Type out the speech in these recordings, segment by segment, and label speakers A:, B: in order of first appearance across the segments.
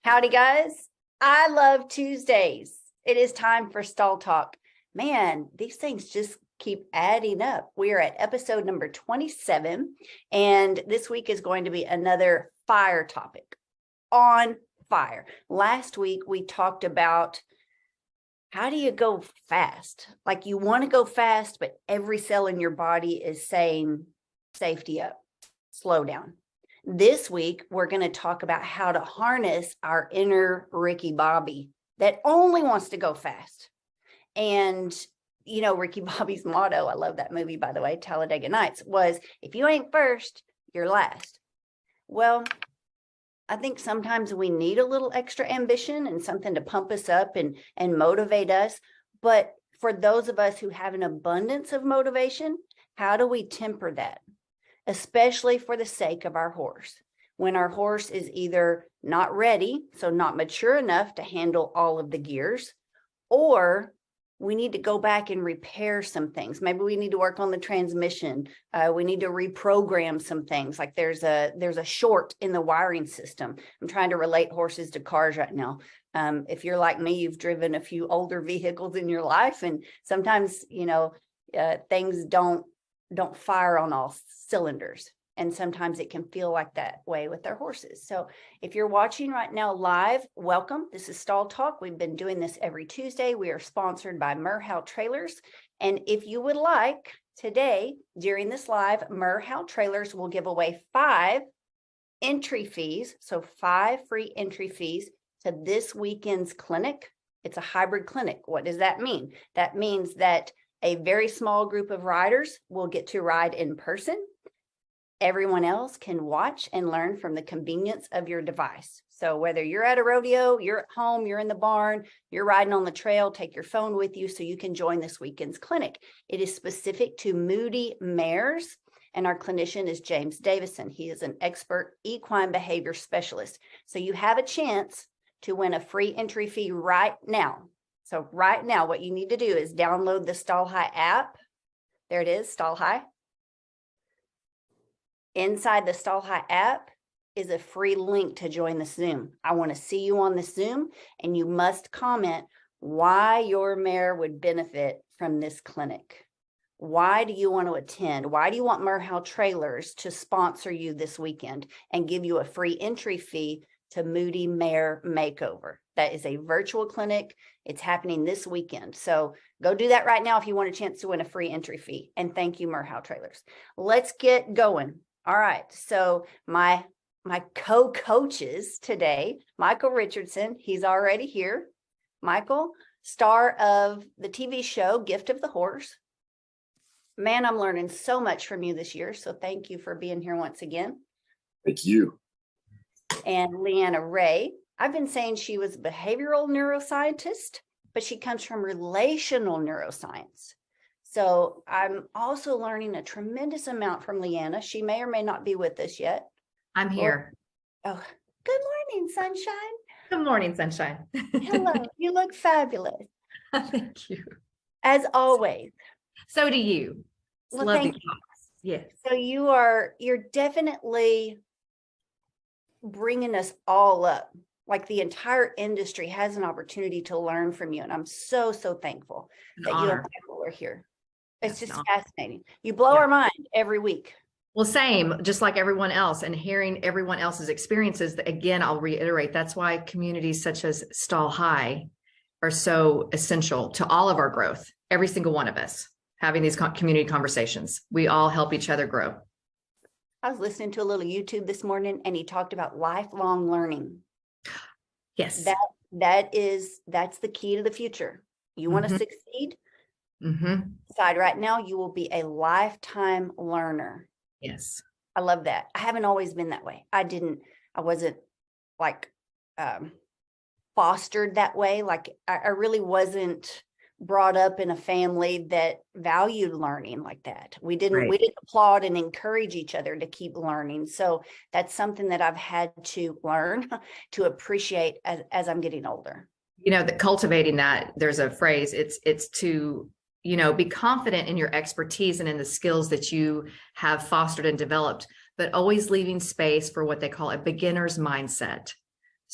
A: Howdy, guys. I love Tuesdays. It is time for Stall Talk. Man, these things just keep adding up. We are at episode number 27, and this week is going to be another fire topic. On fire. Last week, we talked about how do you go fast? Like you want to go fast, but every cell in your body is saying, safety up, slow down. This week, we're going to talk about how to harness our inner Ricky Bobby that only wants to go fast. And, you know, Ricky Bobby's motto, I love that movie, by the way, Talladega Nights, was if you ain't first, you're last. Well, I think sometimes we need a little extra ambition and something to pump us up and motivate us. But for those of us who have an abundance of motivation, how do we temper that? Especially for the sake of our horse. When our horse is either not ready, so not mature enough to handle all of the gears, or we need to go back and repair some things. Maybe we need to work on the transmission. We need to reprogram some things. Like there's a short in the wiring system. I'm trying to relate horses to cars right now. If you're like me, you've driven a few older vehicles in your life, and sometimes, you know, things don't fire on all cylinders. And sometimes it can feel like that way with our horses. So if you're watching right now live, welcome. This is Stall Talk. We've been doing this every Tuesday. We are sponsored by Merhow Trailers. And if you would like, today, during this live, Merhow Trailers will give away 5 entry fees. So 5 free entry fees to this weekend's clinic. It's a hybrid clinic. What does that mean? That means that a very small group of riders will get to ride in person. Everyone else can watch and learn from the convenience of your device. So whether you're at a rodeo, you're at home, you're in the barn, you're riding on the trail, take your phone with you so you can join this weekend's clinic. It is specific to moody mares, and our clinician is James Davison. He is an expert equine behavior specialist. So you have a chance to win a free entry fee right now. So right now, what you need to do is download the Stall High app. There it is, Stall High. Inside the Stall High app is a free link to join the Zoom. I want to see you on the Zoom, and you must comment why your mare would benefit from this clinic. Why do you want to attend? Why do you want Merhow Trailers to sponsor you this weekend and give you a free entry fee to Moody Mare Makeover? That is a virtual clinic. It's happening this weekend. So go do that right now if you want a chance to win a free entry fee. And thank you, Merhow Trailers. Let's get going. All right. So my co-coaches today, Michael Richardson, he's already here. Michael, star of the TV show Gift of the Horse. Man, I'm learning so much from you this year. So thank you for being here once again.
B: Thank you.
A: And Leanna Ray. I've been saying she was a behavioral neuroscientist, but she comes from relational neuroscience. So I'm also learning a tremendous amount from Leanna. She may or may not be with us yet.
C: I'm here.
A: Oh, good morning, sunshine.
C: Good morning, sunshine.
A: Hello, you look fabulous.
C: Thank you.
A: As always.
C: So do you.
A: Well,
C: Love
A: thank
C: you.
A: you.
C: Yes.
A: So you're definitely bringing us all up. Like the entire industry has an opportunity to learn from you. And I'm so thankful that you and Michael are here. It's just fascinating. You blow our mind every week.
C: Well, same, just like everyone else, and hearing everyone else's experiences. Again, I'll reiterate, that's why communities such as Stall High are so essential to all of our growth. Every single one of us having these community conversations. We all help each other grow.
A: I was listening to a little YouTube this morning, and he talked about lifelong learning.
C: Yes.
A: That's the key to the future. You want to succeed? Decide right now you will be a lifetime learner.
C: Yes.
A: I love that. I haven't always been that way. I wasn't like fostered that way. Like I really wasn't brought up in a family that valued learning like that. We didn't applaud and encourage each other to keep learning. So that's something that I've had to learn to appreciate as I'm getting older.
C: You know, that cultivating that, there's a phrase, it's to, you know, be confident in your expertise and in the skills that you have fostered and developed, but always leaving space for what they call a beginner's mindset.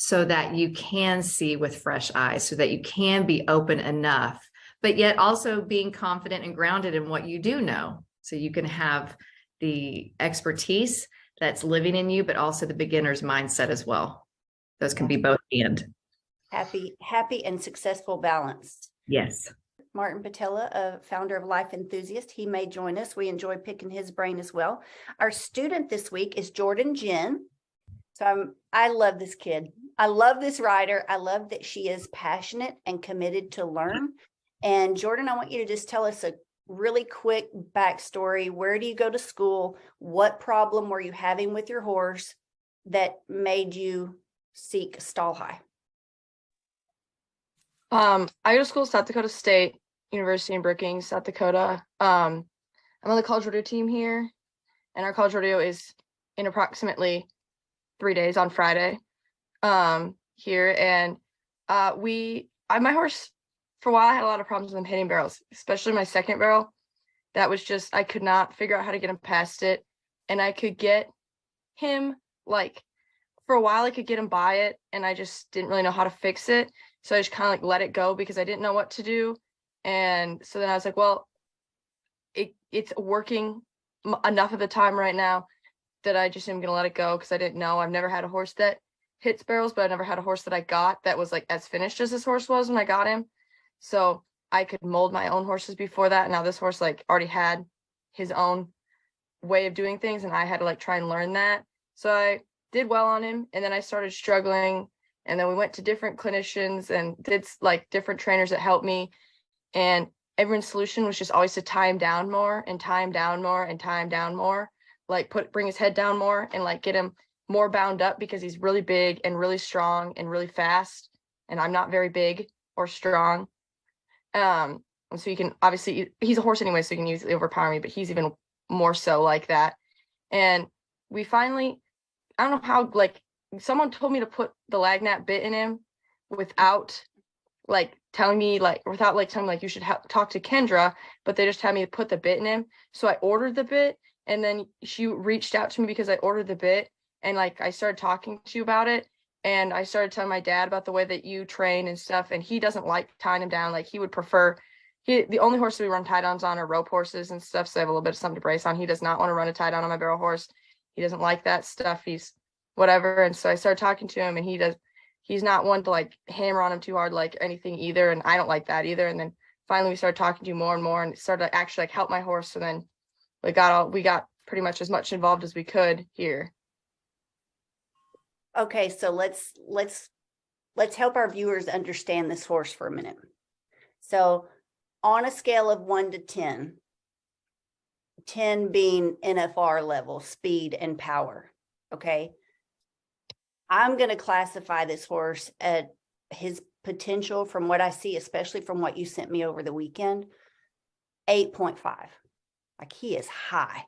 C: so that you can see with fresh eyes, so that you can be open enough, but yet also being confident and grounded in what you do know. So you can have the expertise that's living in you, but also the beginner's mindset as well. Those can be both and.
A: Happy and successful balance.
C: Yes.
A: Martin Patella, a founder of Life Enthusiast, he may join us. We enjoy picking his brain as well. Our student this week is Jordan Jen. So I love this kid. I love this rider. I love that she is passionate and committed to learn. And Jordan, I want you to just tell us a really quick backstory. Where do you go to school? What problem were you having with your horse that made you seek Stall High?
B: I go to school at South Dakota State University in Brookings, South Dakota. I'm on the college rodeo team here, and our college rodeo is in approximately 3 days on Friday here. And my horse, for a while, I had a lot of problems with him hitting barrels, especially my second barrel. That was just, I could not figure out how to get him past it. And I could get him, like, for a while, I could get him by it, and I just didn't really know how to fix it. So I just kind of like let it go because I didn't know what to do. And so then I was like, well, it's working enough of the time right now that I just am going to let it go, because I didn't know. I've never had a horse that hits barrels, but I never had a horse that I got that was like as finished as this horse was when I got him. So I could mold my own horses before that. Now this horse like already had his own way of doing things, and I had to like try and learn that. So I did well on him, and then I started struggling, and then we went to different clinicians and did like different trainers that helped me, and everyone's solution was just always to tie him down more and tie him down more and tie him down more, like bring his head down more and like get him more bound up, because he's really big and really strong and really fast, and I'm not very big or strong. And so you can obviously, he's a horse anyway, so you can easily overpower me, but he's even more so like that. And we finally, I don't know how, like someone told me to put the Lagnat bit in him without like telling me, like without like telling me like you should talk to Kendra, but they just had me to put the bit in him. So I ordered the bit, and then she reached out to me because I ordered the bit, and like I started talking to you about it, and I started telling my dad about the way that you train and stuff, and he doesn't like tying him down. Like he would prefer, the only horses we run tie downs on are rope horses and stuff, so I have a little bit of something to brace on. He does not want to run a tie down on my barrel horse. He doesn't like that stuff. He's whatever. And so I started talking to him, and he's not one to like hammer on him too hard like anything either, and I don't like that either. And then finally we started talking to you more and more, and it started to actually like help my horse. So then we got pretty much as much involved as we could here.
A: Okay, so let's help our viewers understand this horse for a minute. So on a scale of 1 to 10, 10 being NFR level, speed and power, okay? I'm going to classify this horse at his potential, from what I see, especially from what you sent me over the weekend, 8.5. Like he is high.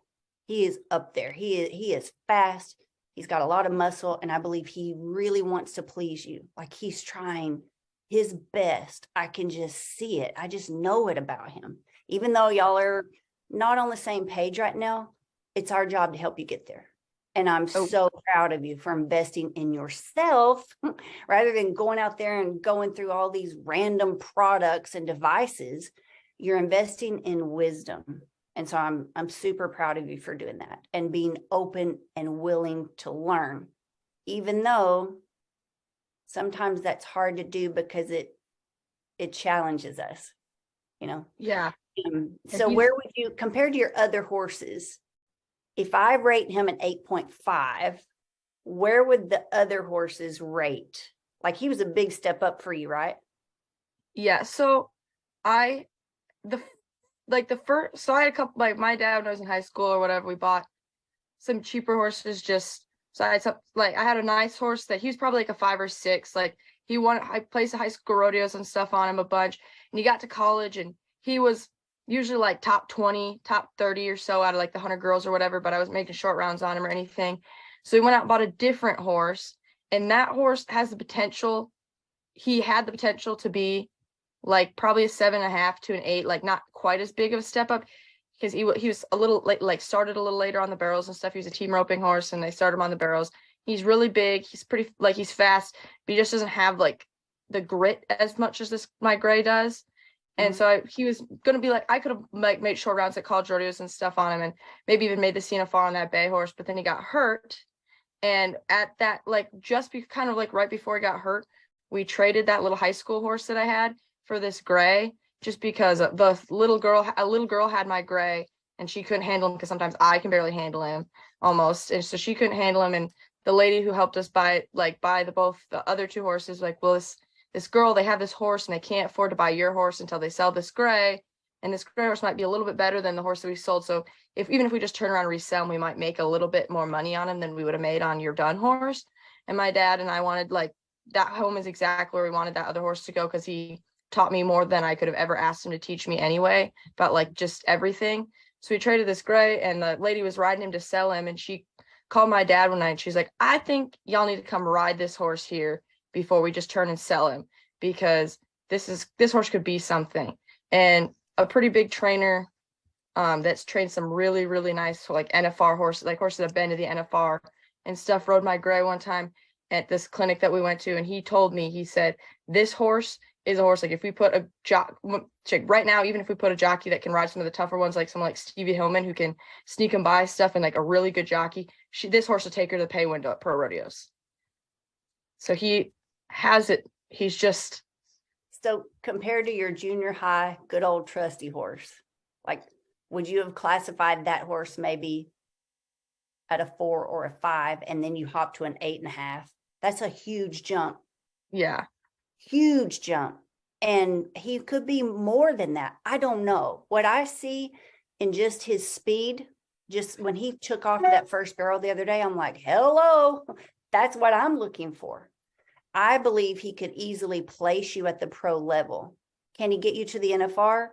A: He is up there. He is fast. He's got a lot of muscle, and I believe he really wants to please you. Like he's trying his best. I can just see it. I just know it about him. Even though y'all are not on the same page right now, it's our job to help you get there. And I'm so proud of you for investing in yourself rather than going out there and going through all these random products and devices. You're investing in wisdom. And so I'm super proud of you for doing that and being open and willing to learn, even though sometimes that's hard to do because it challenges us, you know?
B: Yeah.
A: So where would you, compared to your other horses, if I rate him an 8.5, where would the other horses rate? Like he was a big step up for you, right?
B: Yeah. So I had a couple, like my dad, when I was in high school or whatever, we bought some cheaper horses. So I had a nice horse that he was probably like a 5 or 6. Like I placed high school rodeos and stuff on him a bunch, and he got to college and he was usually like top 20, top 30 or so out of like the 100 girls or whatever, but I wasn't making short rounds on him or anything. So we went out and bought a different horse, and that horse has the potential. He had the potential to be like probably a 7.5 to an 8, like not quite as big of a step up, because he was a little late, like started a little later on the barrels and stuff. He was a team roping horse, and they started him on the barrels. He's really big. He's pretty, like, he's fast, but he just doesn't have like the grit as much as my gray does. And so he was going to be like, I could have like made short rounds at college rodeos and stuff on him, and maybe even made the CNFR on that bay horse, but then he got hurt. And at that, like, kind of like right before he got hurt, we traded that little high school horse that I had for this gray, just because a little girl had my gray, and she couldn't handle him because sometimes I can barely handle him almost. And so she couldn't handle him. And the lady who helped us buy both the other two horses, like, well, this girl, they have this horse and they can't afford to buy your horse until they sell this gray. And this gray horse might be a little bit better than the horse that we sold. So even if we just turn around and resell him, we might make a little bit more money on him than we would have made on your done horse. And my dad and I wanted, like, that home is exactly where we wanted that other horse to go, because he taught me more than I could have ever asked him to teach me anyway, about like just everything. So we traded this gray, and the lady was riding him to sell him, and she called my dad one night and she's like, I think y'all need to come ride this horse here before we just turn and sell him, because this horse could be something. And a pretty big trainer that's trained some really, really nice, like, NFR horses, like horses that have been to the NFR and stuff, rode my gray one time at this clinic that we went to. And he told me, he said, this horse is a horse, like, if we put a right now, even if we put a jockey that can ride some of the tougher ones, like someone like Stevie Hillman, who can sneak him by stuff, and like a really good jockey, this horse will take her to the pay window at pro rodeos. So he has it. He's just.
A: So compared to your junior high, good old trusty horse, like, would you have classified that horse maybe at a 4 or a 5, and then you hop to an 8.5? That's a huge jump.
B: Yeah.
A: Huge jump. And he could be more than that. I don't know. What I see in just his speed, just when he took off that first barrel the other day, I'm like, hello, that's what I'm looking for. I believe he could easily place you at the pro level. Can he get you to the NFR?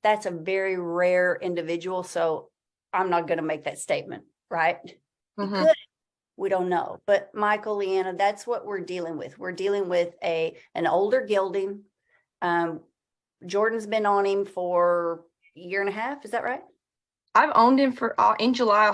A: That's a very rare individual. So I'm not going to make that statement, right? He could. We don't know. But Michael, Leanna, that's what we're dealing with. We're dealing with an older gelding. Jordan's been on him for a year and a half. Is that right?
B: I've owned him for in July.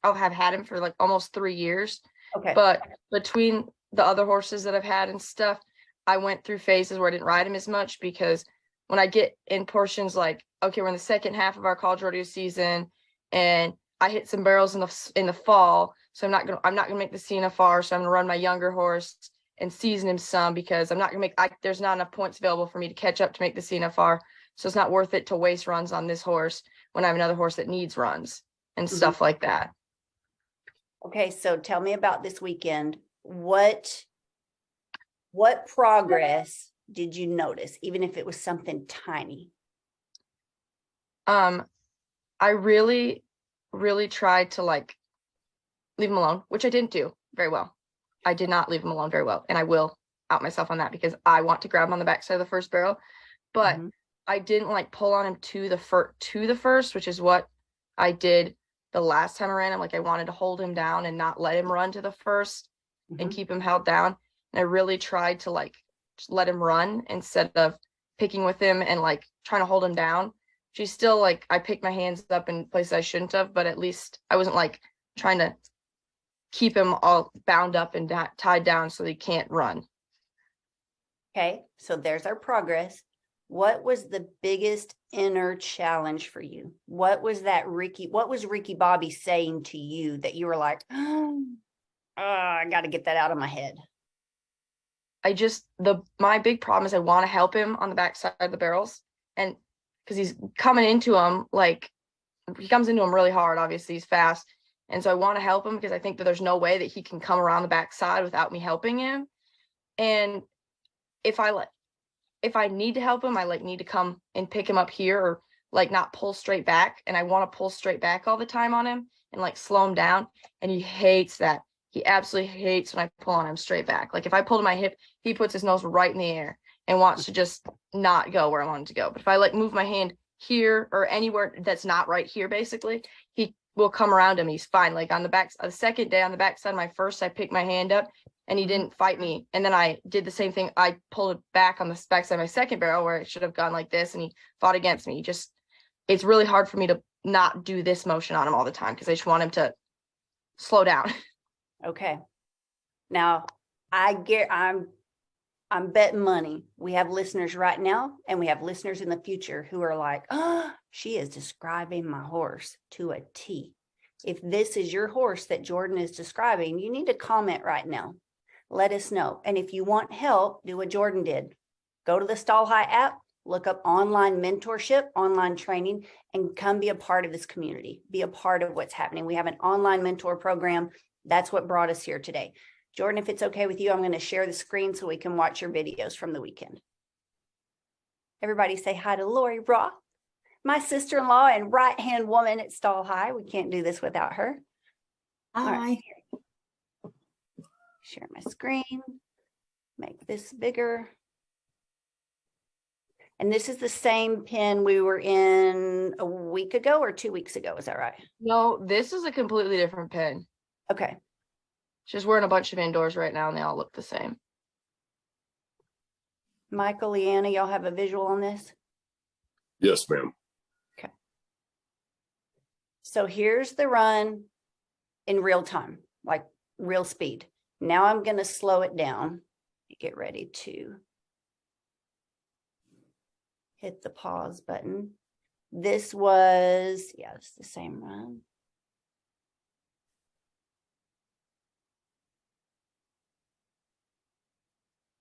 B: I'll have had him for like almost 3 years.
A: Okay.
B: But between the other horses that I've had and stuff, I went through phases where I didn't ride him as much, because when I get in portions like, okay, we're in the second half of our college rodeo season, and I hit some barrels in the fall, so I'm not gonna make the CNFR, so I'm gonna run my younger horse and season him some, because I'm not gonna there's not enough points available for me to catch up to make the CNFR, so it's not worth it to waste runs on this horse when I have another horse that needs runs and stuff like that.
A: Okay, so tell me about this weekend. What progress did you notice, even if it was something tiny?
B: I really, really tried to like leave him alone, which I didn't do very well. I did not leave him alone very well, and I will out myself on that, because I want to grab him on the backside of the first barrel, but I didn't like pull on him to the first, which is what I did the last time I ran him. Like, I wanted to hold him down and not let him run to the first and keep him held down. And I really tried to like just let him run instead of picking with him and like trying to hold him down. She's still like, I picked my hands up in places I shouldn't have, but at least I wasn't like trying to keep him all bound up and tied down so he can't run.
A: Okay, so there's our progress. What was the biggest inner challenge for you? What was Ricky Bobby saying to you that you were like, oh, I got to get that out of my head?
B: My big problem is I want to help him on the backside of the barrels, and because he's coming into them, like, he comes into them really hard. Obviously he's fast, and so I want to help him, because I think that there's no way that he can come around the backside without me helping him. And if I need to help him, I like need to come and pick him up here, or like not pull straight back. And I want to pull straight back all the time on him and like slow him down. And he hates that. He absolutely hates when I pull on him straight back. Like, if I pull to my hip, he puts his nose right in the air and wants to just not go where I want him to go. But if I like move my hand here or anywhere that's not right here, basically, he will come around him. He's fine. Like on the second day on the backside of my first, I picked my hand up and he didn't fight me. And then I did the same thing. I pulled it back on the backside of my second barrel where it should have gone like this, and he fought against me. It's really hard for me to not do this motion on him all the time, because I just want him to slow down.
A: Okay. Now, I'm betting money. We have listeners right now, and we have listeners in the future who are like, oh, she is describing my horse to a T. If this is your horse that Jordan is describing, you need to comment right now. Let us know. And if you want help, do what Jordan did. Go to the Stall High app, look up online mentorship, online training, and come be a part of this community. Be a part of what's happening. We have an online mentor program. That's what brought us here today. Jordan, if it's okay with you, I'm going to share the screen so we can watch your videos from the weekend. Everybody say hi to Lori Roth, my sister-in-law and right-hand woman at Stall High. We can't do this without her.
D: Hi.
A: Right. Share my screen, make this bigger. And this is the same pen we were in a week ago or 2 weeks ago. Is that right?
B: No, this is a completely different pen.
A: Okay.
B: Just we're in a bunch of indoors right now and they all look the same.
A: Michael, Leanna, y'all have a visual on this?
E: Yes, ma'am.
A: Okay. So here's the run in real time, like real speed. Now I'm going to slow it down. Get ready to hit the pause button. This was, yeah, it's the same run.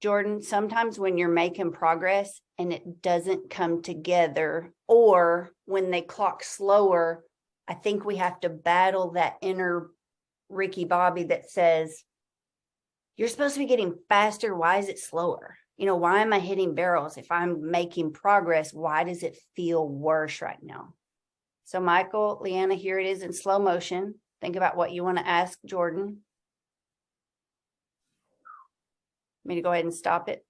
A: Jordan, sometimes when you're making progress and it doesn't come together, or when they clock slower, I think we have to battle that inner Ricky Bobby that says, you're supposed to be getting faster. Why is it slower? You know, why am I hitting barrels? If I'm making progress, why does it feel worse right now? So Michael, Leanna, here it is in slow motion. Think about what you want to ask Jordan. Me to go ahead and stop it.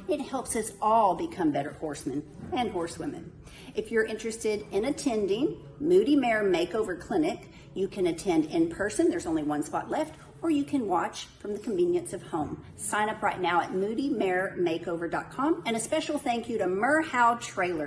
A: It helps us all become better horsemen and horsewomen. If you're interested in attending Moody Mare Makeover Clinic, you can attend in person. There's only one spot left, or you can watch from the convenience of home. Sign up right now at moodymaremakeover.com. And a special thank you to Merhow Trailer.